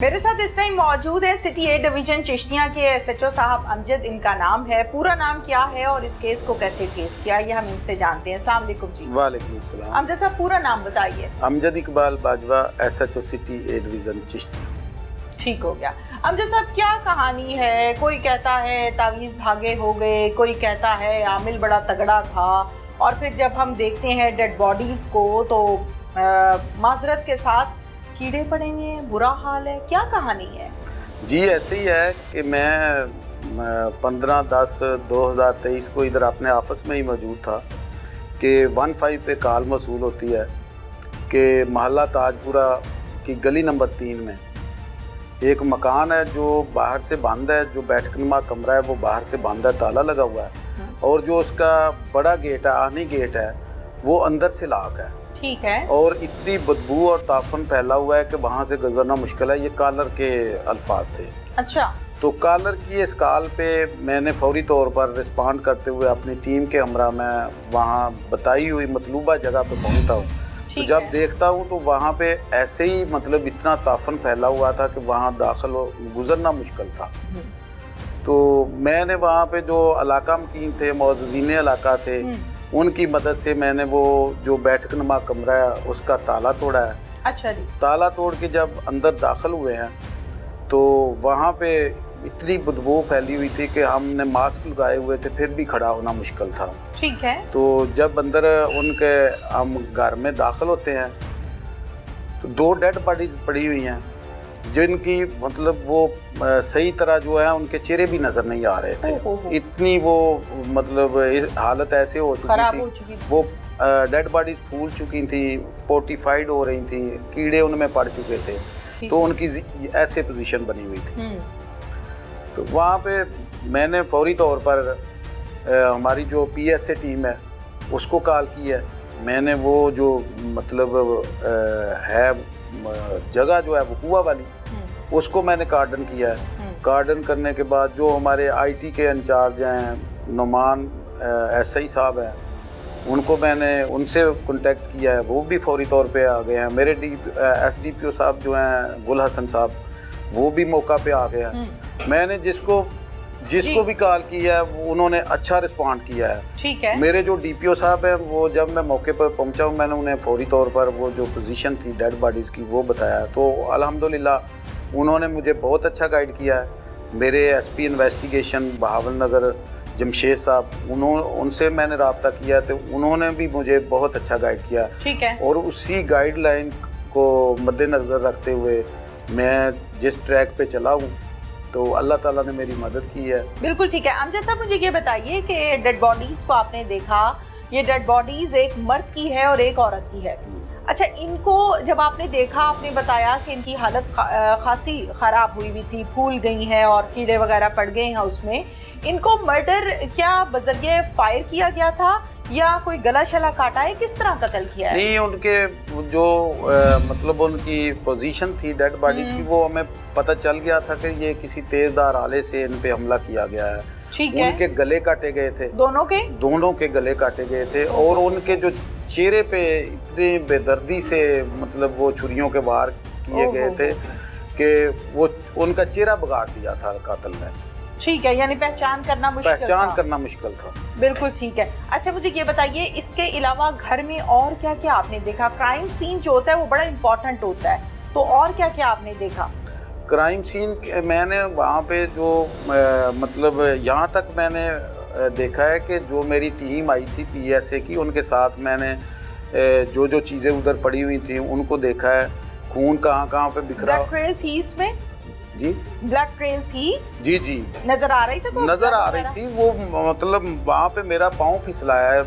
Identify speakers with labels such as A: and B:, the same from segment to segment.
A: मेरे साथ इस टाइम मौजूद है सिटी ए डिवीजन चिश्तियाँ के एसएचओ साहब अमजद, इनका नाम है। पूरा नाम क्या है और इस केस को कैसे फेस किया, ये हम इनसे जानते हैं। अस्सलाम वालेकुम जी।
B: वालेकुम अस्सलाम।
A: अमजद साहब, पूरा नाम बताइए।
B: Amjad Iqbal Bajwa, SHO city A division Chishtian.
A: ठीक हो गया। अमजद साहब, क्या कहानी है? कोई कहता है तावीज़ धागे हो गए, कोई कहता है आमिल बड़ा तगड़ा था, और फिर जब हम देखते हैं डेड बॉडीज़ को तो माजरत के साथ कीड़े पड़े हुए हैं, बुरा हाल है। क्या कहानी है?
B: जी ऐसे ही है कि मैं 15/10/2023 को इधर अपने ऑफिस में ही मौजूद था कि 15 पे कॉल मौसूल होती है कि मोहल्ला ताजपुरा की गली नंबर 3 में एक मकान है जो बाहर से बंद है, जो बैठकनुमा कमरा है वो बाहर से बंद है, ताला लगा हुआ है, और जो उसका बड़ा गेट है, आनी गेट है, वो अंदर से लॉक है।
A: ठीक है।
B: और इतनी बदबू और ताफन फैला हुआ है कि वहाँ से गुजरना मुश्किल है। ये कॉलर के अल्फाज थे।
A: अच्छा।
B: तो कॉलर की इस कॉल पे मैंने फौरी तौर पर रिस्पॉन्ड करते हुए अपनी टीम के हमरा में वहाँ बताई हुई मतलूबा जगह पे पहुँचता हूँ। तो जब देखता हूँ तो वहाँ पे ऐसे ही मतलब इतना ताफन फैला हुआ था कि वहाँ दाखिल गुजरना मुश्किल था। तो मैंने वहाँ पे जो इलाका मकीन थे, मौजूदीन इलाका थे, उनकी मदद से मैंने वो जो बैठकनुमा कमरा है उसका ताला तोड़ा है।
A: अच्छा जी।
B: ताला तोड़ के जब अंदर दाखिल हुए हैं तो वहाँ पे इतनी बदबू फैली हुई थी कि हमने मास्क लगाए हुए थे, फिर भी खड़ा होना मुश्किल था।
A: ठीक है।
B: तो जब अंदर उनके हम घर में दाखिल होते हैं तो 2 डेड बॉडीज पड़ी हुई हैं जिनकी मतलब वो सही तरह जो है उनके चेहरे भी नज़र नहीं आ रहे थे। इतनी वो मतलब हालत ऐसे हो चुकी थी, वो डेड बॉडीज फूल चुकी थी, पोर्टिफाइड हो रही थी, कीड़े उनमें पड़ चुके थे, तो उनकी ऐसे पोजीशन बनी हुई थी। तो वहाँ पे मैंने फौरी तौर पर हमारी जो पीएसए टीम है उसको कॉल की है। मैंने वो जो मतलब है जगह जो है वो कुआ वाली, उसको मैंने कार्डन किया है। कार्डन करने के बाद जो हमारे आईटी के इंचार्ज हैं, नुमान एसआई साहब हैं, उनको मैंने उनसे कांटेक्ट किया है, वो भी फौरी तौर पे आ गए हैं। मेरे एसडीपीओ साहब जो हैं गुल हसन साहब, वो भी मौका पे आ गए हैं। मैंने जिसको भी कॉल किया है उन्होंने अच्छा रिस्पॉन्ड किया है।
A: ठीक है।
B: मेरे जो डीपीओ साहब हैं वो जब मैं मौके पर पहुंचा हूँ, मैंने उन्हें फौरी तौर पर वो जो पोजीशन थी डेड बॉडीज़ की वो बताया, तो अल्हम्दुलिल्लाह उन्होंने मुझे बहुत अच्छा गाइड किया है। मेरे एसपी इन्वेस्टिगेशन बहावलनगर जमशेद साहब, उनसे मैंने रब्ता किया तो उन्होंने भी मुझे बहुत अच्छा गाइड किया।
A: ठीक है।
B: और उसी गाइडलाइन को मद्देनज़र रखते हुए मैं जिस ट्रैक पे चला हूँ तो अल्लाह ताला ने मेरी मदद की है।
A: बिल्कुल ठीक है। अमजद साहब, मुझे ये बताइए कि डेड बॉडीज़ को आपने देखा, ये डेड बॉडीज़ एक मर्द की है और एक औरत की है। अच्छा, इनको जब आपने देखा, आपने बताया कि इनकी हालत खासी ख़राब हुई थी, फूल गई हैं और कीड़े वगैरह पड़ गए हैं उसमें। इनको मर्डर क्या बज़रिए फायर किया गया था या कोई गला शला काटा है? किस तरह कत्ल किया है?
B: नहीं, उनके जो मतलब उनकी पोजीशन थी डेड बॉडी की, वो हमें पता चल गया था कि ये किसी तेजदार आले से इन पे हमला किया गया है।
A: ठीक है।
B: उनके गले काटे गए थे, दोनों के गले काटे गए थे, और उनके जो चेहरे पे इतनी बेदर्दी से मतलब वो छुरियों के वार किए गए थे कि वो उनका चेहरा बिगाड़ दिया था कातिल ने।
A: ठीक है, यानी पहचान करना मुश्किल था। बिल्कुल ठीक है। अच्छा, मुझे ये बताइए, इसके अलावा घर में और क्या क्या आपने देखा? क्राइम सीन जो होता है वो बड़ा इम्पोर्टेंट होता है, तो और क्या क्या आपने देखा?
B: क्राइम सीन मैंने वहाँ पे जो मतलब यहाँ तक मैंने देखा है कि जो मेरी टीम आई थी पीएसए की, उनके साथ मैंने जो जो चीज़ें उधर पड़ी हुई थी उनको देखा है। खून कहाँ कहाँ पे बिखरा।
A: ब्लड ट्रेल थी इसमें?
B: जी,
A: ब्लड ट्रेल थी।
B: जी जी,
A: नजर आ रही थी? तो
B: नजर आ रही थी वो, मतलब वहाँ पे मेरा पाँव फिसलाया है।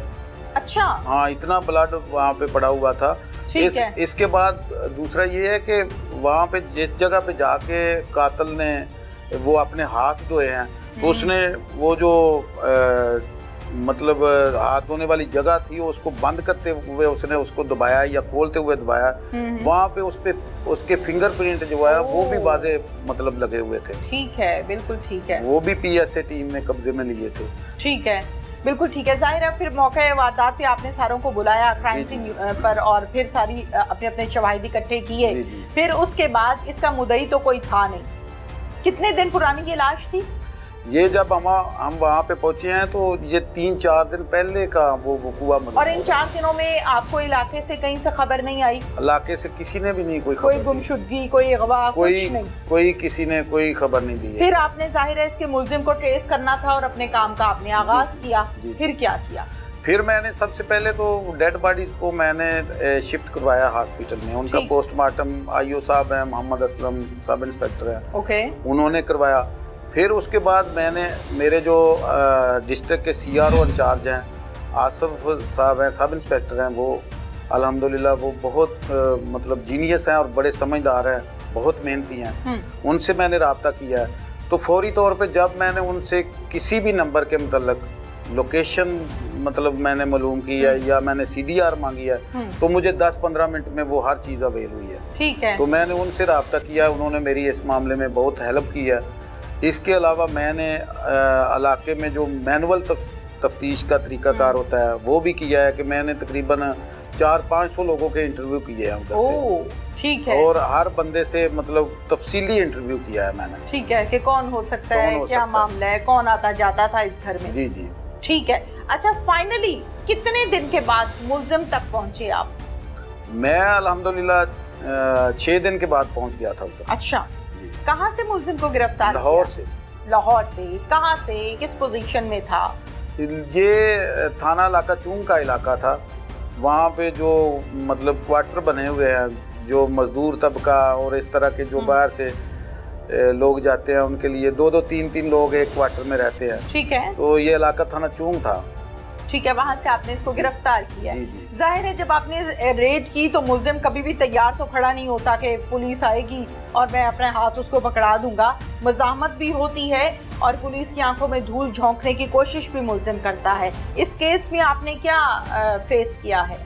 A: अच्छा।
B: हाँ, इतना ब्लड वहाँ पे पड़ा हुआ था। इसके बाद दूसरा ये है कि वहाँ पे जिस जगह पे जाके कातिल ने वो अपने हाथ धोए हैं, तो उसने वो जो मतलब हाथ धोने वाली जगह थी उसको बंद करते हुए उसने उसको दबाया या खोलते हुए दबाया। वहाँ पे उस पे उसके फिंगरप्रिंट जो है वो भी वाजे मतलब लगे हुए थे।
A: ठीक है, बिल्कुल ठीक है।
B: वो भी पीएसए टीम ने कब्जे में लिए थे।
A: ठीक है। बिल्कुल ठीक है। जाहिर है फिर मौके वारदात पे आपने सारों को बुलाया क्राइम सीन पर और फिर सारी अपने अपने शवाहिद इकट्ठे किए। फिर उसके बाद इसका मुद्दई तो कोई था नहीं। कितने दिन पुरानी ये लाश थी?
B: ये जब हम वहाँ पे पहुँचे हैं तो ये 3-4 दिन पहले का वो वकूआ।
A: और इन 4 दिनों में आपको इलाके से कहीं से खबर नहीं आई?
B: इलाके से किसी ने भी नहीं कोई
A: गुमशुदगी, कोई अगवा, कुछ नहीं?
B: कोई किसी ने कोई खबर नहीं दी है।
A: फिर आपने जाहिर है इसके मुलजिम को ट्रेस करना था और अपने काम का आपने आगाज किया। फिर क्या किया? फिर
B: मैंने सबसे पहले तो डेड बॉडीज को मैंने शिफ्ट करवाया हॉस्पिटल में। उनका पोस्टमार्टम आईओ साहब हैं, मोहम्मद असलम सब इंस्पेक्टर हैं,
A: ओके,
B: उन्होंने करवाया। फिर उसके बाद मैंने मेरे जो डिस्ट्रिक्ट के सीआरओ इंचार्ज हैं, आसिफ साहब हैं, सब इंस्पेक्टर हैं, वो अल्हम्दुलिल्लाह वो बहुत मतलब जीनियस हैं और बड़े समझदार हैं, बहुत मेहनती हैं। उनसे मैंने रब्ता किया है। तो फौरी तौर पे जब मैंने उनसे किसी भी नंबर के मतलब लोकेशन मतलब मैंने मालूम की है या मैंने CDR मांगी है, तो मुझे 10-15 मिनट में वो हर चीज़ अवेल हुई है।
A: ठीक है।
B: तो मैंने उनसे रब्ता किया, उन्होंने मेरी इस मामले में बहुत हेल्प की है। इसके अलावा मैंने इलाके में जो मैनुअल तफ्तीश का तरीकाकार होता है वो भी किया है कि मैंने तकरीबन 400-500 लोगों के इंटरव्यू किए हैं उधर से।
A: ठीक है।
B: और हर बंदे से मतलब तफसीली इंटरव्यू किया है मैंने।
A: ठीक है कि कौन हो सकता है, क्या मामला है, कौन आता जाता था इस घर में।
B: जी जी
A: ठीक है। अच्छा, फाइनली कितने दिन के बाद मुलजिम तक पहुंचे आप?
B: मैं अल्हम्दुलिल्लाह 6 दिन के बाद पहुंच गया था उधर।
A: अच्छा, कहाँ से मुलजिम को गिरफ्तार?
B: लाहौर से।
A: लाहौर से? कहाँ से, किस पोजीशन में था?
B: ये थाना इलाका चूंग का इलाका था। वहाँ पे जो मतलब क्वार्टर बने हुए हैं, जो मजदूर तबका और इस तरह के जो बाहर से लोग जाते हैं उनके लिए 2-2 3-3 लोग एक क्वार्टर में रहते हैं।
A: ठीक है।
B: तो ये इलाका थाना चूंग था।
A: ठीक है, वहाँ से आपने इसको गिरफ्तार किया। जाहिर है जब आपने रेड की तो मुलजिम कभी भी तैयार तो खड़ा नहीं होता कि पुलिस आएगी और मैं अपने हाथ उसको पकड़ा दूंगा। मज़ाहमत भी होती है और पुलिस की आंखों में धूल झोंकने की कोशिश भी मुलजिम करता है। इस केस में आपने क्या फेस किया है?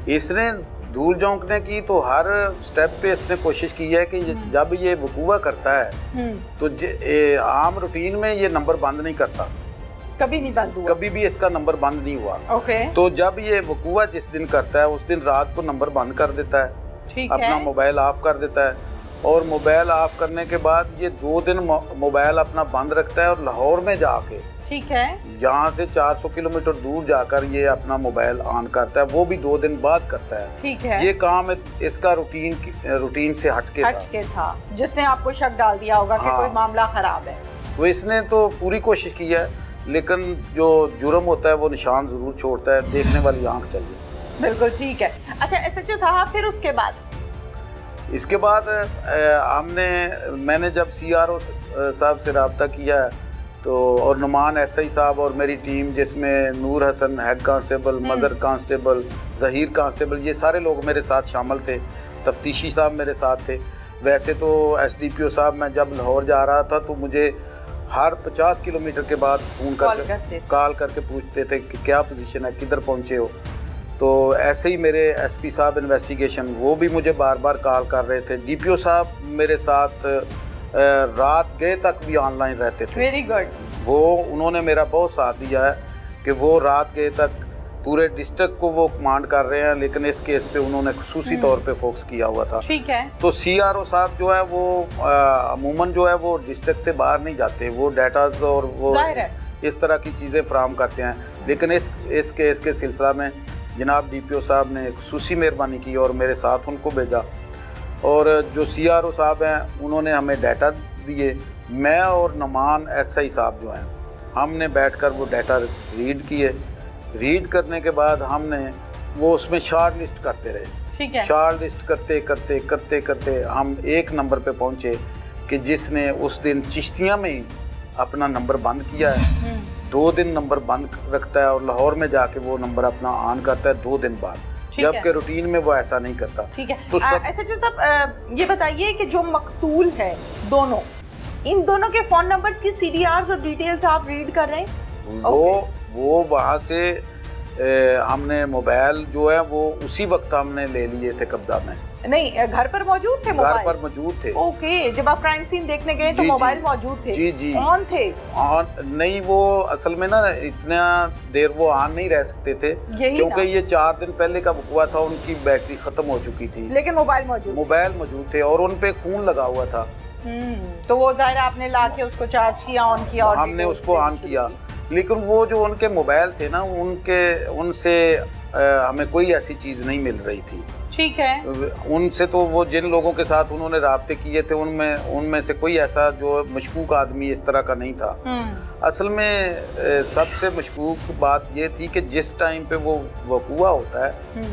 A: इसने
B: धूल झोंकने की तो हर स्टेप पे इसने कोशिश की है कि जब ये वकूआ करता है तो आम रूटीन में ये नंबर बंद नहीं करता,
A: कभी नहीं बंद हुआ,
B: कभी भी इसका नंबर बंद नहीं हुआ।
A: ओके।
B: तो जब ये वकूआ जिस दिन करता है उस दिन रात को नंबर बंद कर देता है,
A: ठीक
B: अपना
A: है,
B: मोबाइल ऑफ कर देता है। और मोबाइल ऑफ करने के बाद ये 2 दिन मोबाइल अपना बंद रखता है और लाहौर में जाके,
A: ठीक है,
B: यहाँ से 400 किलोमीटर दूर जाकर ये अपना मोबाइल ऑन करता है, वो भी 2 दिन बाद करता है।
A: ठीक है।
B: ये काम इसका रूटीन से हटके था,
A: जिसने आपको शक डाल दिया होगा कि कोई मामला खराब है।
B: तो इसने तो पूरी कोशिश की है, लेकिन जो जुर्म होता है वो निशान जरूर छोड़ता है, देखने वाली आंख चाहिए।
A: बिल्कुल ठीक है। अच्छा SHO साहब, फिर उसके बाद?
B: इसके बाद मैंने जब CRO साहब से रब्ता किया तो और नुमान SI साहब और मेरी टीम जिसमें Noor Hasan head constable, mother constable, Zaheer constable, ये सारे लोग मेरे साथ शामिल थे। तफ्तीशी साहब मेरे साथ थे। वैसे तो SDPO साहब मैं जब लाहौर जा रहा था तो मुझे हर 50 किलोमीटर के बाद फ़ोन कॉल करके पूछते थे कि क्या पोजीशन है, किधर पहुँचे हो। तो ऐसे ही मेरे SP साहब इन्वेस्टिगेशन वो भी मुझे बार बार कॉल कर रहे थे। DPO साहब मेरे साथ रात गए तक भी ऑनलाइन रहते थे।
A: Very good.
B: वो उन्होंने मेरा बहुत साथ दिया है कि वो रात गए तक पूरे डिस्ट्रिक्ट को वो कमांड कर रहे हैं, लेकिन इस केस पे उन्होंने खुसूसी तौर पे फोकस किया हुआ था।
A: ठीक है। तो
B: CRO साहब जो है वो अमूमन जो है वो डिस्ट्रिक्ट से बाहर नहीं जाते, वो डाटाज और वो इस तरह की चीज़ें फराहम करते हैं। लेकिन इस केस के सिलसिला में जनाब DPO साहब ने खुसूसी मेहरबानी की और मेरे साथ उनको भेजा। और जो CRO साहब हैं उन्होंने हमें डाटा दिए। मैं और नुमान SI साहब जो हैं हमने बैठकर वो डाटा रीड किए। रीड करने के बाद हमने वो उसमें शॉर्ट लिस्ट करते रहे।
A: ठीक है।
B: शॉर्ट लिस्ट करते करते हम एक नंबर पे पहुंचे कि जिसने उस दिन चिश्तिया में ही अपना नंबर बंद किया है। 2 दिन नंबर बंद रखता है और लाहौर में जाके वो नंबर अपना ऑन करता है 2 दिन बाद, जबकि रूटीन में वो ऐसा नहीं करता। ठीक है। तो
A: SHO साहब ये बताइए कि जो मकतूल है दोनों, इन दोनों के फ़ोन नंबर्स की CDRs और डिटेल्स आप रीड कर रहे हैं?
B: वो वहाँ से हमने मोबाइल जो है वो उसी वक्त हमने ले लिए थे कब्जा में।
A: नहीं, घर पर मौजूद थे
B: घर
A: मोबाइल?
B: पर मौजूद थे।
A: ओके, जब आप क्राइम सीन देखने गए तो
B: जी,
A: मोबाइल
B: जी।
A: मौजूद थे?
B: जी जी
A: ऑन थे?
B: ऑन नहीं, वो असल में ना इतना देर वो ऑन नहीं रह सकते थे,
A: यही
B: क्योंकि
A: ना।
B: ये 4 दिन पहले का हुआ था, उनकी बैटरी खत्म हो चुकी थी,
A: लेकिन मोबाइल मौजूद?
B: मोबाइल मौजूद थे और उन पे खून लगा हुआ था।
A: तो वो जाहिर है आपने ला के उसको चार्ज किया, ऑन किया और
B: हमने
A: details
B: उसको
A: देनी
B: ऑन
A: शुरू
B: किया,
A: की।
B: लेकिन वो जो उनके मोबाइल थे ना, उनसे हमें कोई ऐसी चीज़ नहीं मिल रही थी।
A: ठीक है।
B: उनसे तो वो जिन लोगों के साथ उन्होंने राब्ते किए थे उनमें से कोई ऐसा जो मशकूक आदमी इस तरह का नहीं था। असल में सबसे मशकूक बात ये थी कि जिस टाइम पे वो वकूआ होता है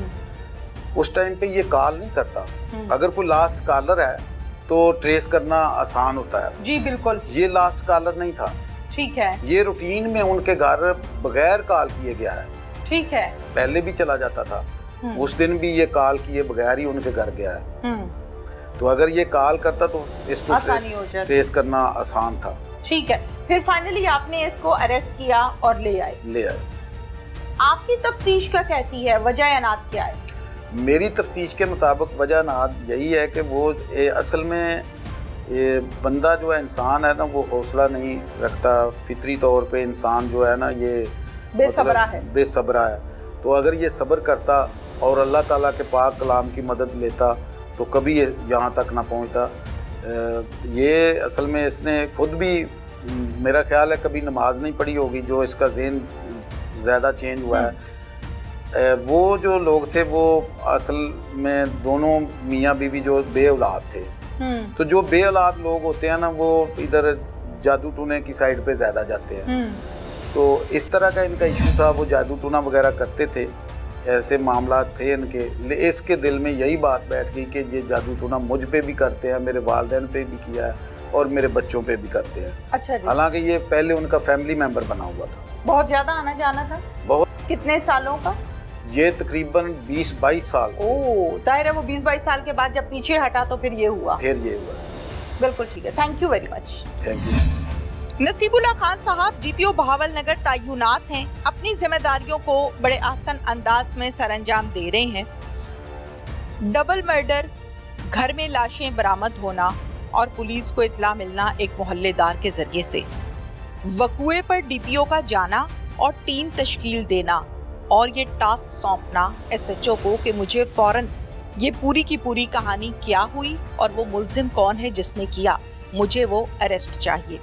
B: उस टाइम पे ये कॉल नहीं करता। अगर कोई लास्ट कॉलर है तो ट्रेस करना आसान होता है।
A: जी बिल्कुल।
B: ये लास्ट कॉलर नहीं था।
A: ठीक है।
B: ये रूटीन में उनके घर बगैर कॉल किए गया है।
A: ठीक है।
B: पहले भी चला जाता था, उस दिन भी ये कॉल किए बगैर ही उनके घर गया है। तो अगर ये कॉल करता तो इसको
A: आसानी हो जाती,
B: ट्रेस करना आसान था।
A: ठीक है। फिर फाइनली आपने इसको अरेस्ट किया और ले आए। आपकी तफ्तीश क्या कहती है, वजह अनात क्या है?
B: मेरी तफ्तीश के मुताबिक वजह अनात यही है कि वो असल में ये बंदा जो है, इंसान है ना, वो हौसला नहीं रखता। फितरी तौर पे इंसान जो है ना, ये
A: बेसब्रा है।
B: बेसब्रा है। तो अगर ये सब्र करता और अल्लाह ताला के पाक कलाम की मदद लेता तो कभी ये यहाँ तक ना पहुँचता। ये असल में इसने खुद भी, मेरा ख्याल है, कभी नमाज नहीं पढ़ी होगी, जो इसका ज़हन ज़्यादा चेंज हुआ है। वो जो लोग थे वो असल में दोनों मियाँ बीवी जो बे औलाद थे, तो जो बे औलाद लोग होते हैं ना, वो इधर जादू टूने की साइड पे ज़्यादा जाते हैं। तो इस तरह का इनका इशू था, वो जादू टूना वगैरह करते थे, ऐसे मामला थे इनके। इसके दिल में यही बात बैठ गई कि ये जादू टूना मुझ पे भी करते हैं, मेरे वालिदैन पे भी किया है और मेरे बच्चों पे भी करते हैं।
A: अच्छा जी।
B: हालांकि ये पहले उनका फैमिली मेंबर बना हुआ था।
A: बहुत ज्यादा आना जाना था?
B: बहुत।
A: कितने सालों का?
B: ये तकरीबन 20-22 साल।
A: ओह, जाहिर है वो 20-22 साल के बाद जब पीछे हटा तो फिर ये हुआ। बिल्कुल ठीक है, thank you very much.
B: Thank you.
A: Nasibullah Khan साहब डीपीओ बहावलनगर तैनात हैं, अपनी जिम्मेदारियों को बड़े आसान अंदाज में सरअंजाम दे रहे हैं। डबल मर्डर, घर में लाशें बरामद होना और पुलिस को इत्ला मिलना एक मोहल्लेदार के जरिए से, वकूए पर डीपीओ का जाना और टीम तश्कील देना और ये टास्क सौंपना एसएचओ को कि मुझे फौरन ये पूरी की पूरी कहानी क्या हुई और वो मुल्जिम कौन है जिसने किया, मुझे वो अरेस्ट चाहिए।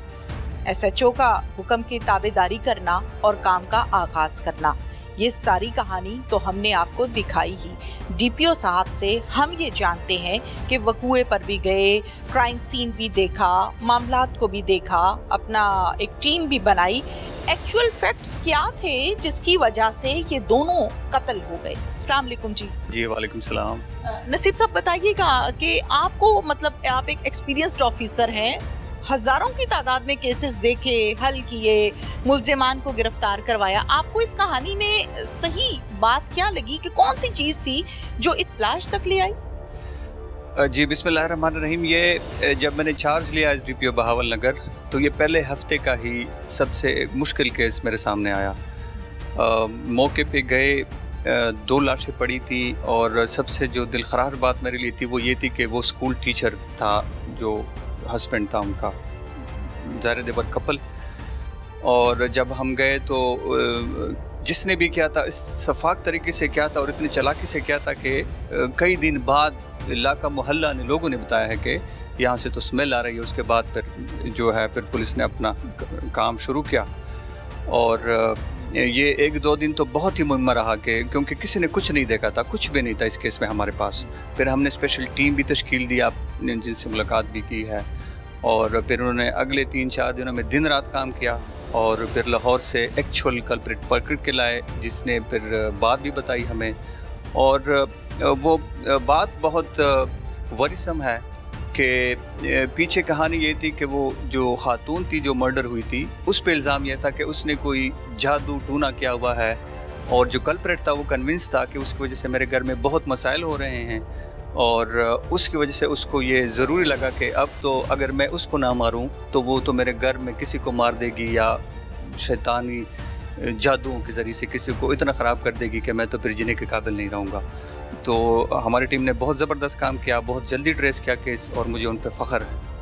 A: एसएचओ का हुक्म की ताबेदारी करना और काम का आगाज करना, ये सारी कहानी तो हमने आपको दिखाई ही। डीपीओ साहब से हम ये जानते हैं कि वकूए पर भी गए, क्राइम सीन भी देखा, मामलात को भी देखा, अपना एक टीम भी बनाई। एक्चुअल फैक्ट्स क्या थे जिसकी वजह से ये दोनों कत्ल हो गए? अस्सलाम वालेकुम जी।
C: जी वालेकुम सलाम।
A: नसीब साहब बताइएगा कि आपको, मतलब आप एक एक्सपीरियंस्ड ऑफिसर हैं, हजारों की तादाद में केसेस देखे, हल किए, मुल्जिमान को गिरफ्तार करवाया, आपको इस कहानी में सही बात क्या लगी कि कौन सी चीज थी जो इत्लाश तक ले आई?
C: जी बिस्मिल्लाहिर्रहमानिर्रहीम। ये जब मैंने चार्ज लिया एस डीपीओ बहावलनगर तो ये पहले हफ्ते का ही सबसे मुश्किल केस मेरे सामने आया। मौके पे गए, 2 लाशें पड़ी थी और सबसे जो दिल खरार बात मेरे लिए थी वो ये थी कि वो स्कूल टीचर था, जो हस्बैंड था उनका, ज़ाहिर देवर कपल। और जब हम गए तो जिसने भी किया था इस शफाक तरीके से किया था और इतनी चालाकी से किया था कि कई दिन बाद इलाका मोहल्ला ने लोगों ने बताया है कि यहाँ से तो स्मेल आ रही है। उसके बाद फिर जो है फिर पुलिस ने अपना काम शुरू किया और ये 1-2 दिन तो बहुत ही मुहिम रहा कि क्योंकि किसी ने कुछ नहीं देखा था, कुछ भी नहीं था इस केस में हमारे पास। फिर हमने स्पेशल टीम भी तश्कील दी, आपने जिनसे मुलाकात भी की है, और फिर उन्होंने अगले 3-4 दिनों में दिन रात काम किया और फिर लाहौर से एक्चुअल कल्प्रिट पकड़ के लाए, जिसने फिर बात भी बताई हमें। और वो बात बहुत वरीसम है कि पीछे कहानी ये थी कि वो जो खातून थी जो मर्डर हुई थी उस पे इल्ज़ाम यह था कि उसने कोई जादू टूना किया हुआ है, और जो कल्प्रिट था वो कन्विंस था कि उसकी वजह से मेरे घर में बहुत मसाइल हो रहे हैं, और उसकी वजह से उसको ये ज़रूरी लगा कि अब तो अगर मैं उसको ना मारूं तो वो तो मेरे घर में किसी को मार देगी या शैतानी जादुओं के ज़रिए से किसी को इतना ख़राब कर देगी कि मैं तो फिर जीने के काबिल नहीं रहूँगा। तो हमारी टीम ने बहुत ज़बरदस्त काम किया, बहुत जल्दी ट्रेस किया केस, और मुझे उन पर फ़ख्र है।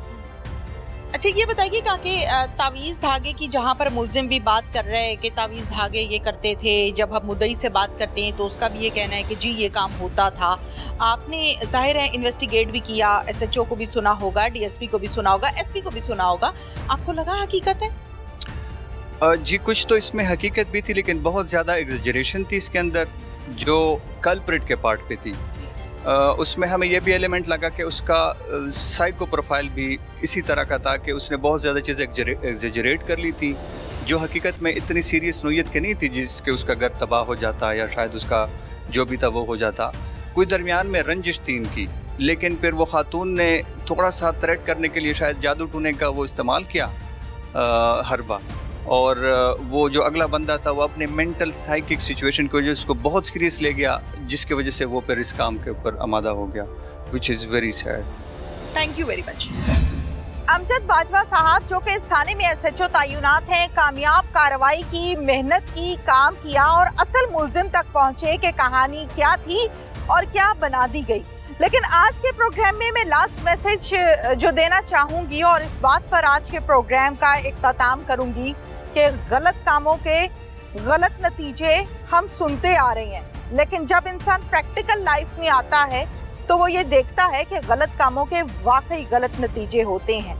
D: अच्छा ये बताइए कि तावीज़ धागे की जहाँ पर मुलजिम भी बात कर रहे हैं कि तावीज़ धागे ये करते थे, जब हम मुद्दई से बात करते हैं तो उसका भी ये कहना है कि जी ये काम होता था। आपने ज़ाहिर है इन्वेस्टिगेट भी किया, SHO को भी सुना होगा, DSP को भी सुना होगा, SP को भी सुना होगा, आपको लगा हकीकत है?
C: जी कुछ तो इसमें हकीकत भी थी, लेकिन बहुत ज़्यादा एग्जेजरेशन थी इसके अंदर जो कल्प्रिट के पार्ट पे थी। उसमें हमें यह भी एलिमेंट लगा कि उसका साइको प्रोफाइल भी इसी तरह का था कि उसने बहुत ज़्यादा चीज़ें एग्जेजरेट कर ली थी, जो हकीकत में इतनी सीरियस नोयत की नहीं थी, जिसके उसका घर तबाह हो जाता या शायद उसका जो भी था वो हो जाता। कोई दरमियान में रंजिश थी इनकी, लेकिन फिर वो खातून ने थोड़ा सा थ्रेट करने के लिए शायद जादू टूने का वो इस्तेमाल किया हरबा, और वो जो अगला बंदा था वो अपने मेंटल साइकिक सिचुएशन की वजह से उसको बहुत सीरियस ले गया, जिसकी वजह से वो फिर इस काम के ऊपर आमादा हो गया, which is very sad.
D: Thank you very much.
A: Amjad Bajwa साहब जो कि इस थाने में SHO तैनात हैं, कामयाब कार्रवाई की, मेहनत की, काम किया और असल मुलजिम तक पहुंचे कि कहानी क्या थी और क्या बना दी गई। लेकिन आज के प्रोग्राम में मैं लास्ट मैसेज जो देना चाहूँगी और इस बात पर आज के प्रोग्राम का इख्तिताम करूँगी कि गलत कामों के गलत नतीजे हम सुनते आ रहे हैं, लेकिन जब इंसान प्रैक्टिकल लाइफ में आता है तो वो ये देखता है कि गलत कामों के वाकई गलत नतीजे होते हैं।